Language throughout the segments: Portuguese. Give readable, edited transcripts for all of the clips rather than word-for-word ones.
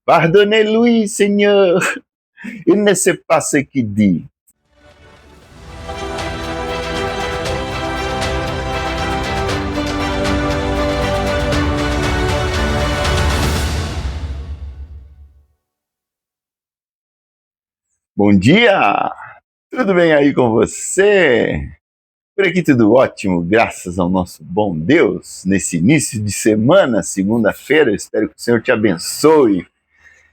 Pardonnez-lui, Seigneur, il ne sait pas ce qu'il dit. Bom dia! Tudo bem aí com você? Por aqui tudo ótimo, graças ao nosso bom Deus. Nesse início de semana, segunda-feira, eu espero que o Senhor te abençoe.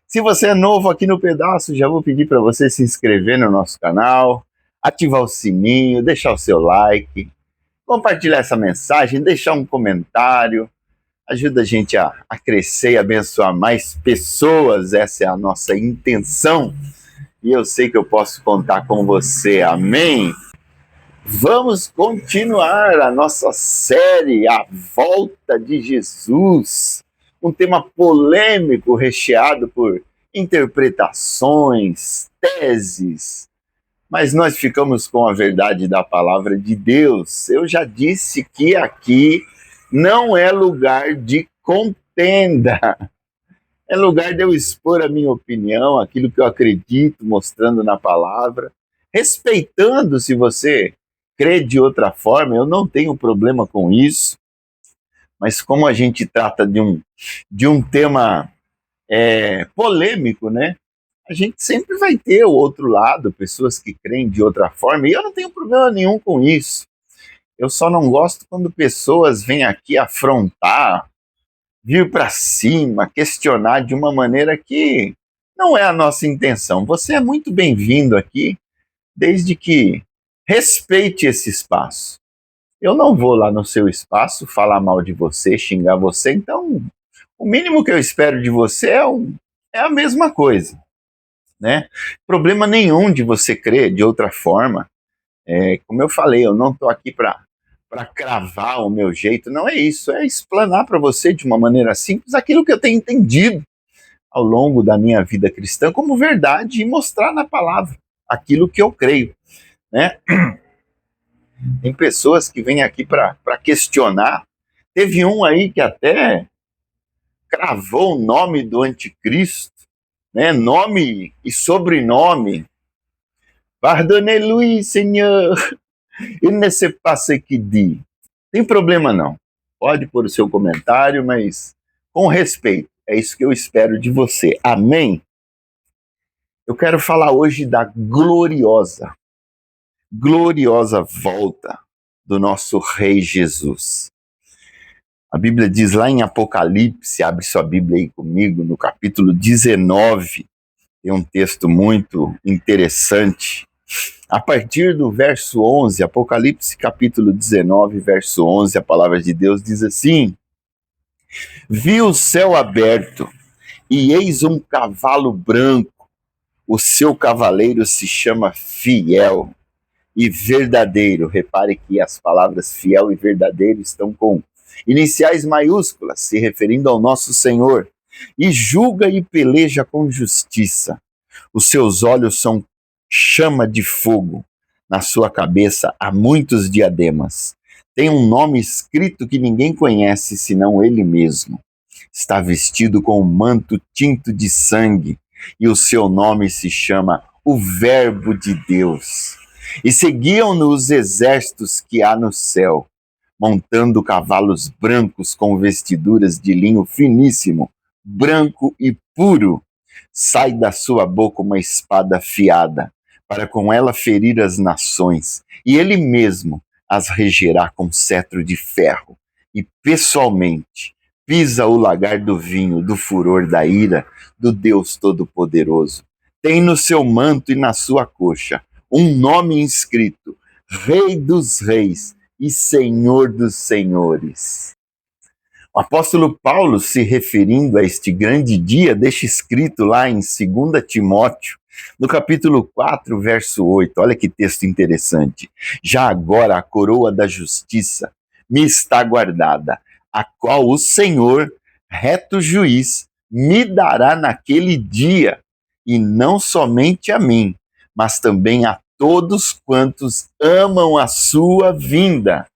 Se você é novo aqui no pedaço, já vou pedir para você se inscrever no nosso canal, ativar o sininho, deixar o seu like, compartilhar essa mensagem, deixar um comentário. Ajuda a gente a crescer e abençoar mais pessoas, essa é a nossa intenção. E eu sei que eu posso contar com você, amém? Vamos continuar a nossa série, A Volta de Jesus. Um tema polêmico, recheado por interpretações, teses. Mas nós ficamos com a verdade da palavra de Deus. Eu já disse que aqui não é lugar de contenda. É lugar de eu expor a minha opinião, aquilo que eu acredito, mostrando na palavra, respeitando se você crê de outra forma, eu não tenho problema com isso, mas como a gente trata de um tema polêmico, né? A gente sempre vai ter o outro lado, pessoas que creem de outra forma, e eu não tenho problema nenhum com isso. Eu só não gosto quando pessoas vêm aqui afrontar, vir para cima, questionar de uma maneira que não é a nossa intenção. Você é muito bem-vindo aqui, desde que respeite esse espaço. Eu não vou lá no seu espaço falar mal de você, xingar você, então o mínimo que eu espero de você é a mesma coisa, né? Problema nenhum de você crer de outra forma. Como eu falei, eu não estou aqui para cravar o meu jeito, não é isso, é explanar para você de uma maneira simples aquilo que eu tenho entendido ao longo da minha vida cristã como verdade e mostrar na palavra aquilo que eu creio, né? Tem pessoas que vêm aqui para questionar, teve um aí que até cravou o nome do anticristo, né? Nome e sobrenome. Pardonnez-lui, Seigneur, il ne sait pas ce qu'il dit. Tem problema não. Pode pôr o seu comentário, mas com respeito. É isso que eu espero de você. Amém? Eu quero falar hoje da gloriosa volta do nosso Rei Jesus. A Bíblia diz lá em Apocalipse, abre sua Bíblia aí comigo, no capítulo 19, tem um texto muito interessante. A partir do verso 11, Apocalipse capítulo 19, verso 11, a palavra de Deus diz assim: Vi o céu aberto, e eis um cavalo branco, o seu cavaleiro se chama Fiel e Verdadeiro. Repare que as palavras fiel e verdadeiro estão com iniciais maiúsculas, se referindo ao nosso Senhor. E julga e peleja com justiça. Os seus olhos são chama de fogo, na sua cabeça há muitos diademas. Tem um nome escrito que ninguém conhece senão ele mesmo. Está vestido com um manto tinto de sangue, e o seu nome se chama o Verbo de Deus. E seguiam-no os exércitos que há no céu, montando cavalos brancos com vestiduras de linho finíssimo, branco e puro. Sai da sua boca uma espada afiada, para com ela ferir as nações, e ele mesmo as regerá com cetro de ferro, e pessoalmente pisa o lagar do vinho, do furor da ira do Deus Todo-Poderoso. Tem no seu manto e na sua coxa um nome inscrito: Rei dos Reis e Senhor dos Senhores. O apóstolo Paulo, se referindo a este grande dia, deixa escrito lá em 2 Timóteo, no capítulo 4, verso 8, olha que texto interessante. Já agora a coroa da justiça me está guardada, a qual o Senhor, reto juiz, me dará naquele dia, e não somente a mim, mas também a todos quantos amam a sua vinda.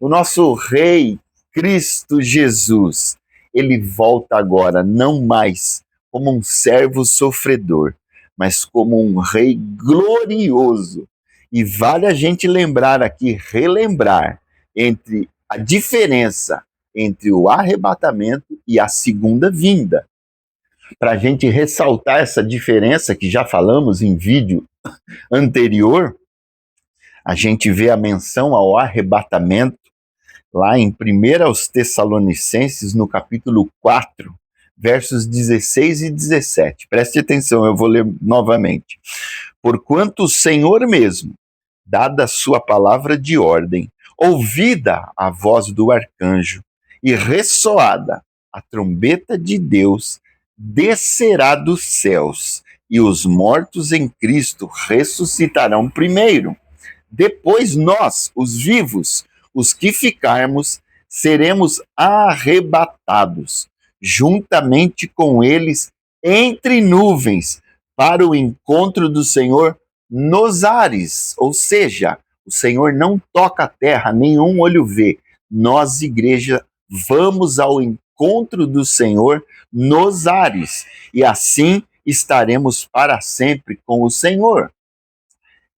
O nosso Rei, Cristo Jesus, ele volta agora, não mais como um servo sofredor, mas como um rei glorioso. E vale a gente lembrar aqui, relembrar, entre a diferença entre o arrebatamento e a segunda vinda. Para a gente ressaltar essa diferença, que já falamos em vídeo anterior, a gente vê a menção ao arrebatamento lá em 1 aos Tessalonicenses, no capítulo 4, versos 16 e 17. Preste atenção, eu vou ler novamente. Porquanto o Senhor mesmo, dada a sua palavra de ordem, ouvida a voz do arcanjo e ressoada a trombeta de Deus, descerá dos céus, e os mortos em Cristo ressuscitarão primeiro. Depois nós, os vivos, os que ficarmos, seremos arrebatados, juntamente com eles, entre nuvens, para o encontro do Senhor nos ares. Ou seja, o Senhor não toca a terra, nenhum olho vê. Nós, igreja, vamos ao encontro do Senhor nos ares, e assim estaremos para sempre com o Senhor.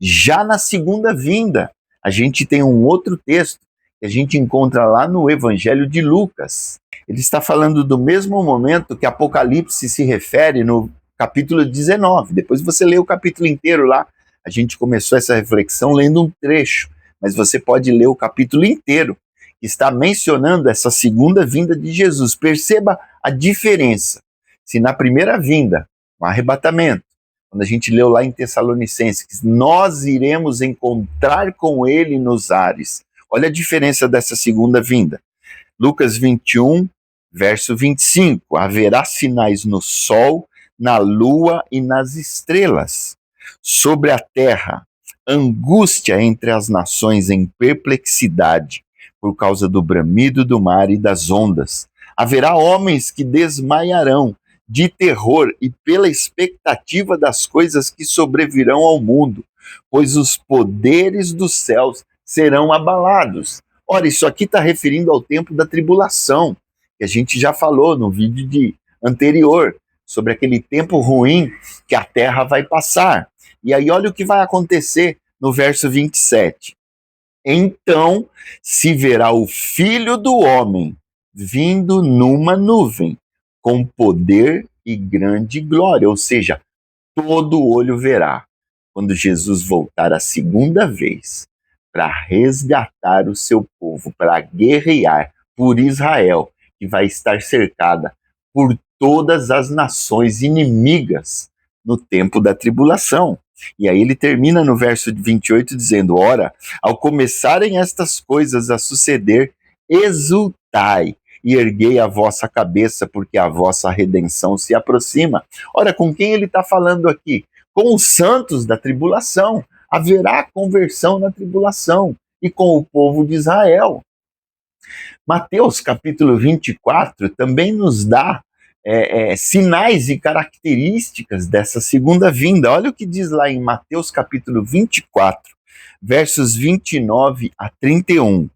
Já na segunda vinda, a gente tem um outro texto que a gente encontra lá no Evangelho de Lucas. Ele está falando do mesmo momento que Apocalipse se refere no capítulo 19. Depois você lê o capítulo inteiro lá. A gente começou essa reflexão lendo um trecho, mas você pode ler o capítulo inteiro, que está mencionando essa segunda vinda de Jesus. Perceba a diferença. Se na primeira vinda, o arrebatamento, quando a gente leu lá em Tessalonicenses, nós iremos encontrar com ele nos ares. Olha a diferença dessa segunda vinda. Lucas 21, verso 25. Haverá sinais no sol, na lua e nas estrelas. Sobre a terra, angústia entre as nações em perplexidade, por causa do bramido do mar e das ondas. Haverá homens que desmaiarão de terror e pela expectativa das coisas que sobrevirão ao mundo, pois os poderes dos céus serão abalados. Ora, isso aqui está referindo ao tempo da tribulação, que a gente já falou no vídeo anterior, sobre aquele tempo ruim que a terra vai passar. E aí olha o que vai acontecer no verso 27. Então se verá o Filho do Homem vindo numa nuvem, com poder e grande glória. Ou seja, todo olho verá quando Jesus voltar a segunda vez para resgatar o seu povo, para guerrear por Israel, que vai estar cercada por todas as nações inimigas no tempo da tribulação. E aí ele termina no verso 28 dizendo: ora, ao começarem estas coisas a suceder, exultai e erguei a vossa cabeça, porque a vossa redenção se aproxima. Ora, com quem ele está falando aqui? Com os santos da tribulação. Haverá conversão na tribulação e com o povo de Israel. Mateus capítulo 24 também nos dá sinais e características dessa segunda vinda. Olha o que diz lá em Mateus capítulo 24, versos 29 a 31.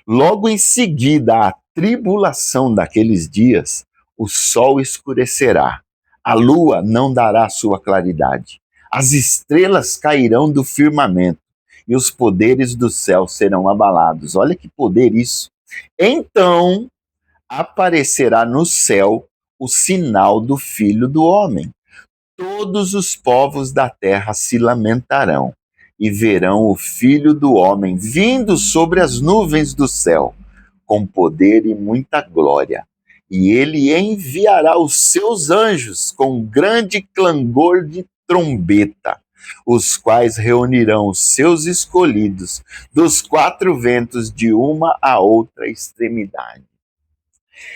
Logo em seguida à tribulação daqueles dias, o sol escurecerá, a lua não dará sua claridade, as estrelas cairão do firmamento e os poderes do céu serão abalados. Olha que poder isso! Então aparecerá no céu o sinal do Filho do Homem. Todos os povos da terra se lamentarão e verão o Filho do Homem vindo sobre as nuvens do céu, com poder e muita glória. E ele enviará os seus anjos com grande clangor de trombeta, os quais reunirão os seus escolhidos dos quatro ventos de uma a outra extremidade.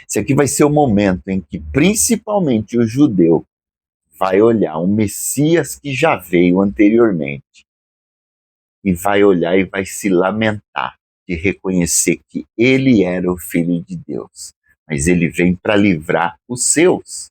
Esse aqui vai ser o momento em que principalmente o judeu vai olhar o Messias que já veio anteriormente e vai olhar e vai se lamentar de reconhecer que ele era o Filho de Deus, mas ele vem para livrar os seus.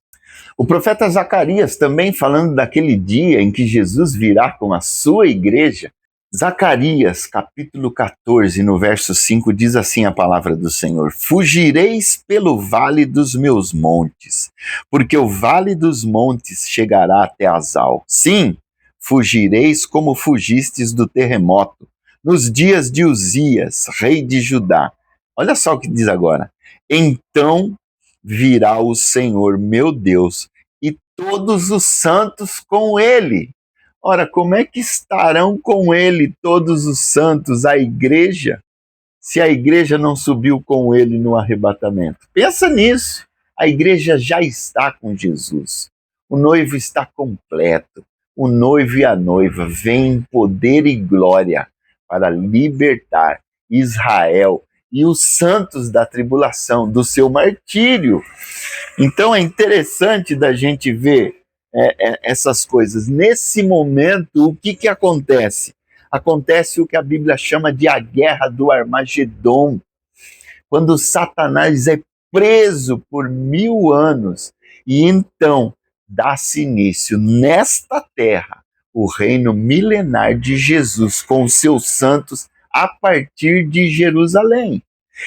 O profeta Zacarias também falando daquele dia em que Jesus virá com a sua igreja, Zacarias, capítulo 14, no verso 5, diz assim a palavra do Senhor: Fugireis pelo vale dos meus montes, porque o vale dos montes chegará até Azal. Sim, fugireis como fugistes do terremoto, nos dias de Uzias, rei de Judá. Olha só o que diz agora. Então virá o Senhor, meu Deus, e todos os santos com ele. Ora, como é que estarão com ele todos os santos, a igreja, se a igreja não subiu com ele no arrebatamento? Pensa nisso. A igreja já está com Jesus. O noivo está completo. O noivo e a noiva vêm em poder e glória para libertar Israel e os santos da tribulação, do seu martírio. Então é interessante da gente ver essas coisas. Nesse momento, o que acontece? Acontece o que a Bíblia chama de a guerra do Armagedon, quando Satanás é preso por 1000 anos, e então dá-se início nesta terra o reino milenar de Jesus com os seus santos a partir de Jerusalém.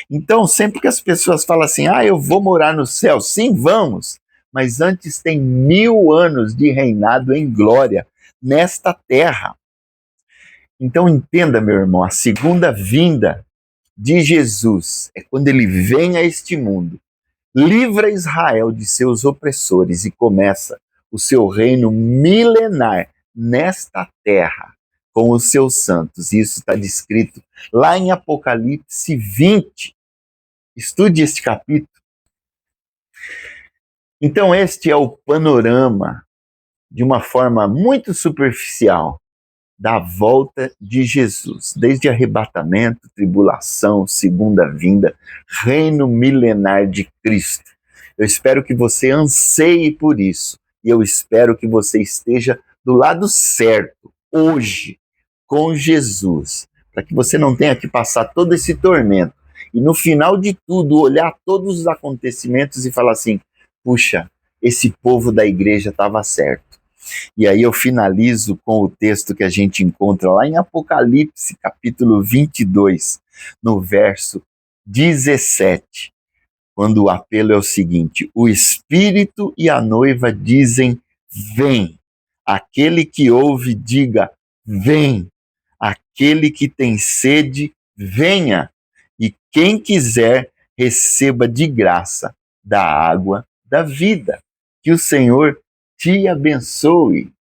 Então, sempre que as pessoas falam assim, eu vou morar no céu, sim, vamos, mas antes tem 1000 anos de reinado em glória nesta terra. Então, entenda, meu irmão, a segunda vinda de Jesus é quando ele vem a este mundo, livra Israel de seus opressores e começa o seu reino milenar nesta terra com os seus santos. Isso está descrito lá em Apocalipse 20. Estude este capítulo. Então, este é o panorama, de uma forma muito superficial, da volta de Jesus, desde arrebatamento, tribulação, segunda vinda, reino milenar de Cristo. Eu espero que você anseie por isso, e eu espero que você esteja do lado certo, hoje, com Jesus, para que você não tenha que passar todo esse tormento, e no final de tudo, olhar todos os acontecimentos e falar assim, puxa, esse povo da igreja estava certo. E aí eu finalizo com o texto que a gente encontra lá em Apocalipse, capítulo 22, no verso 17, quando o apelo é o seguinte: o Espírito e a noiva dizem, vem. Aquele que ouve, diga, vem. Aquele que tem sede, venha. E quem quiser, receba de graça da água da vida. Que o Senhor te abençoe.